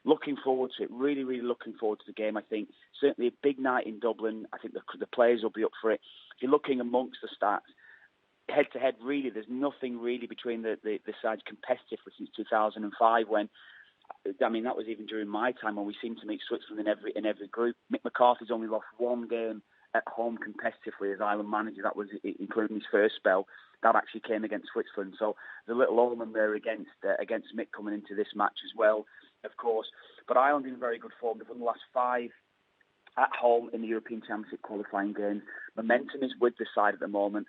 Looking forward to it, really, really looking forward to the game. I think certainly a big night in Dublin. I think the players will be up for it. If you're looking amongst the stats, head-to-head, really, there's nothing really between the sides competitively since 2005 when, I mean, that was even during my time when we seemed to meet Switzerland in every group. Mick McCarthy's only lost one game at home competitively as Ireland manager. That was including his first spell. That actually came against Switzerland. So there's a little omen there against Mick coming into this match as well, of course. But Ireland in very good form. They've won the last 5 at home in the European Championship qualifying games. Momentum is with the side at the moment.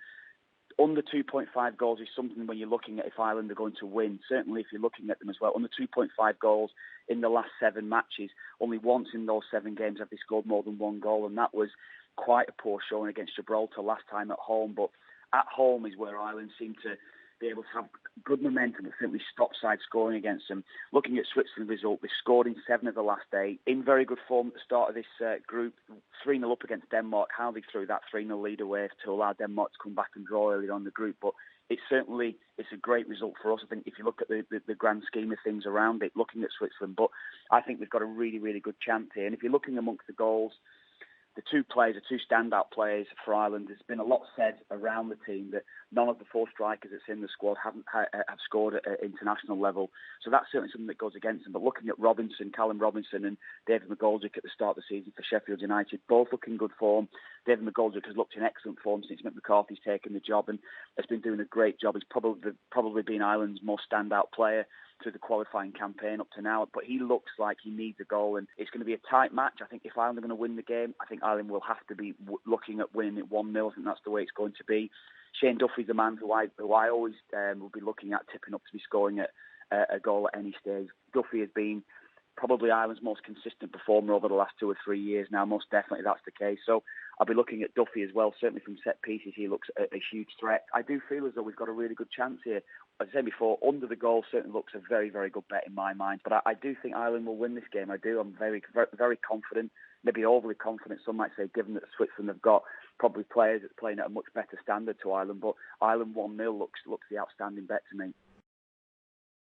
Under 2.5 goals is something when you're looking at if Ireland are going to win. Certainly if you're looking at them as well. Under 2.5 goals in the last 7 matches. Only once in those 7 games have they scored more than 1 goal, and that was quite a poor showing against Gibraltar last time at home. But at home is where Ireland seem to be able to have good momentum but simply stop side scoring against them. Looking at Switzerland's result, they scored in 7 of the last 8. In very good form at the start of this group, 3-0 up against Denmark. How they threw that 3-0 lead away to allow Denmark to come back and draw earlier on in the group. But it's a great result for us. I think if you look at the grand scheme of things around it, looking at Switzerland, but I think we've got a really, really good chance here. And if you're looking amongst the goals, the 2 standout players for Ireland, there's been a lot said around the team that none of the 4 strikers that's in the squad have scored at international level. So that's certainly something that goes against them. But looking at Callum Robinson and David McGoldrick at the start of the season for Sheffield United, both look in good form. David McGoldrick has looked in excellent form since Mick McCarthy's taken the job and has been doing a great job. He's probably been Ireland's most standout player through the qualifying campaign up to now, but he looks like he needs a goal, and it's going to be a tight match. I think if Ireland are going to win the game, I think Ireland will have to be looking at winning it 1-0. I think that's the way it's going to be. Shane Duffy's the man who I always will be looking at tipping up to be scoring a goal at any stage. Duffy has been probably Ireland's most consistent performer over the last 2 or 3 years now. Most definitely that's the case. So I'll be looking at Duffy as well. Certainly from set pieces, he looks a huge threat. I do feel as though we've got a really good chance here. As I said before, under the goal certainly looks a very, very good bet in my mind. But I do think Ireland will win this game. I do. I'm very, very, very confident, maybe overly confident, some might say, given that Switzerland have got probably players that's playing at a much better standard to Ireland. But Ireland 1-0 looks the outstanding bet to me.